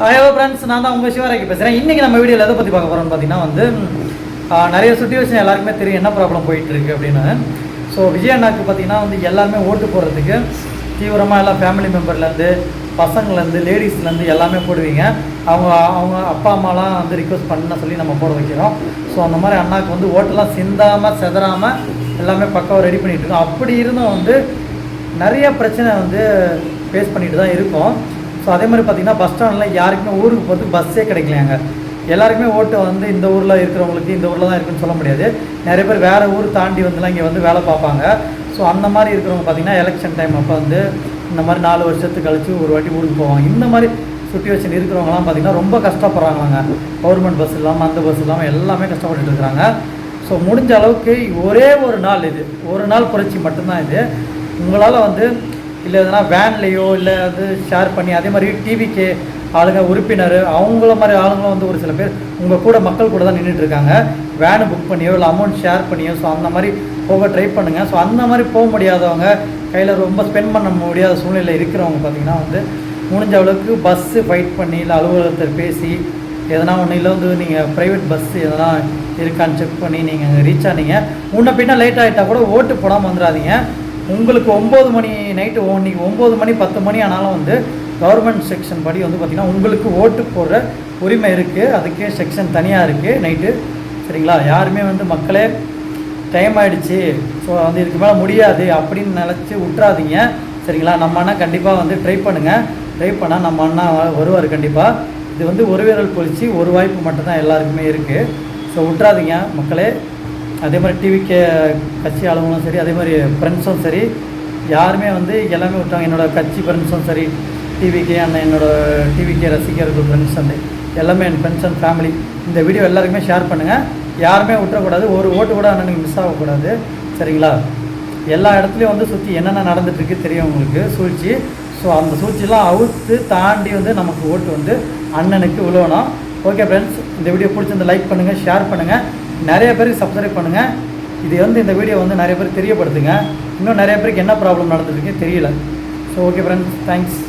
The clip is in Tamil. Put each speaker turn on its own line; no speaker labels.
ஹலோ ஃப்ரெண்ட்ஸ், நான் தான் உங்கள் சிவராக்கி பேசுகிறேன். இன்றைக்கி நம்ம வீடியோவில் எதை பற்றி பார்க்க போகிறோம்னு பார்த்தீங்கன்னா நிறைய சுச்சுவேஷன் எல்லாருக்குமே தெரியும் என்ன ப்ராப்ளம் போயிட்டுருக்கு அப்படின்னு. ஸோ விஜய் அண்ணாக்கு பார்த்தீங்கன்னா எல்லாருமே ஓட்டு போடுறதுக்கு தீவிரமாக எல்லாம் ஃபேமிலி மெம்பர்லேருந்து பசங்கள்லேருந்து லேடிஸ்லேருந்து எல்லாமே போடுவீங்க. அவங்க அப்பா அம்மாலாம் ரிக்வஸ்ட் பண்ண சொல்லி நம்ம போட வைக்கிறோம். ஸோ அந்த மாதிரி அண்ணாக்கு ஓட்டெல்லாம் சிந்தாமல் செதறாமல் எல்லாமே பக்காவாக ரெடி பண்ணிகிட்டு இருக்கோம். அப்படி இருந்தும் நிறைய பிரச்சனை ஃபேஸ் பண்ணிட்டு தான் இருக்கோம். ஸோ அதே மாதிரி பார்த்திங்கன்னா பஸ் ஸ்டாண்டில் யாருக்குமே ஊருக்கு போகிறதுக்கு பஸ்ஸே கிடைக்கலையாங்க. எல்லாருக்குமே ஓட்டு இந்த ஊரில் இருக்கிறவங்களுக்கு இந்த ஊரில் தான் இருக்குன்னு சொல்ல முடியாது. நிறைய பேர் வேறு ஊர் தாண்டி இங்கே வேலை பார்ப்பாங்க. ஸோ அந்த மாதிரி இருக்கிறவங்க பார்த்திங்கன்னா எலெக்ஷன் டைம் அப்போ இந்த மாதிரி 4 வருஷத்துக்கு கழிச்சு ஒரு வாட்டி ஊருக்கு போவாங்க. இந்த மாதிரி சுச்சுவேஷன் இருக்கிறவங்களாம் பார்த்திங்கன்னா ரொம்ப கஷ்டப்படுறாங்களாங்க. கவர்மெண்ட் பஸ் இல்லாமல் அந்த பஸ் இல்லாமல் எல்லாமே கஷ்டப்பட்டுட்டு இருக்கிறாங்க. ஸோ முடிஞ்ச அளவுக்கு ஒரே ஒரு நாள் ஒரு நாள் புரட்சி மட்டும்தான் இது. உங்களால் இல்லை எதனா வேன்லேயோ இல்லை ஷேர் பண்ணி அதே மாதிரி டிவிக்கு ஆளுங்க உறுப்பினர் அவங்கள மாதிரி ஆளுங்களும் ஒரு சில பேர் உங்கள் கூட மக்கள் கூட தான் நின்றுட்டுருக்காங்க. வேனு புக் பண்ணியோ இல்லை அமௌண்ட் ஷேர் பண்ணியோ ஸோ அந்த மாதிரி போக ட்ரை பண்ணுங்கள். ஸோ அந்த மாதிரி போக முடியாதவங்க கையில் ரொம்ப ஸ்பெண்ட் பண்ண முடியாத சூழ்நிலை இருக்கிறவங்க பார்த்திங்கன்னா முடிஞ்ச அளவுக்கு பஸ்ஸு ஃபைட் பண்ணி இல்லை அலுவலகத்தை பேசி எதனா ஒன்று இல்லை நீங்கள் ப்ரைவேட் பஸ்ஸு எதனா இருக்கான்னு செக் பண்ணி நீங்கள் ரீச் ஆனீங்க. முன்ன பின்ன லேட் ஆகிட்டால் கூட ஓட்டு போடாமல் வந்துடாதீங்க. உங்களுக்கு 9 மணி நைட்டு இன்றைக்கி 9 மணி 10 மணி ஆனாலும் கவர்மெண்ட் செக்ஷன் படி பார்த்திங்கன்னா உங்களுக்கு ஓட்டு போடுற உரிமை இருக்குது. அதுக்கே செக்ஷன் தனியாக இருக்குது நைட்டு. சரிங்களா? யாருமே மக்களே டைம் ஆகிடுச்சு ஸோ இதுக்கு மேலே முடியாது அப்படின்னு நினச்சி விட்றாதீங்க. சரிங்களா? நம்ம அண்ணா கண்டிப்பாக ட்ரை பண்ணுங்கள். ட்ரை பண்ணால் நம்ம அண்ணா வருவார் கண்டிப்பாக. இது ஒரு வீரல் பொழிச்சு ஒரு வாய்ப்பு மட்டும்தான் எல்லாருக்குமே இருக்குது. ஸோ விட்றாதீங்க மக்களே. அதே மாதிரி டிவிக்கு கட்சி ஆளுங்களும் சரி, அதே மாதிரி ஃப்ரெண்ட்ஸும் சரி, யாருமே எல்லாமே விட்டாங்க. என்னோடய கட்சி ஃப்ரெண்ட்ஸும் சரி, டிவிக்கே அண்ணன் என்னோடய டிவிக்கே ரசிகர்கள் ஃப்ரெண்ட்ஸ் எல்லாமே என் ஃப்ரெண்ட்ஸ் அண்ட் ஃபேமிலி இந்த வீடியோ எல்லாருக்குமே ஷேர் பண்ணுங்கள். யாருமே விட்டுறக்கூடாது. ஒரு ஓட்டு கூட அண்ணனுக்கு மிஸ் ஆகக்கூடாது. சரிங்களா? எல்லா இடத்துலையும் சுற்றி என்னென்ன நடந்துகிட்ருக்கு தெரியும் உங்களுக்கு சூழ்ச்சி. ஸோ அந்த சூழ்ச்சியெல்லாம் அவுத்து தாண்டி நமக்கு ஓட்டு அண்ணனுக்கு விழுவணும். ஓகே ஃப்ரெண்ட்ஸ், இந்த வீடியோ பிடிச்சிருந்து லைக் பண்ணுங்கள், ஷேர் பண்ணுங்கள், நிறைய பேருக்கு சப்ஸ்கிரைப் பண்ணுங்கள். இது இந்த வீடியோ நிறைய பேருக்கு தெரியப்படுத்துங்க. இன்னும் நிறைய பேருக்கு என்ன ப்ராப்ளம் நடந்துருக்கு தெரியல. So okay friends, thanks.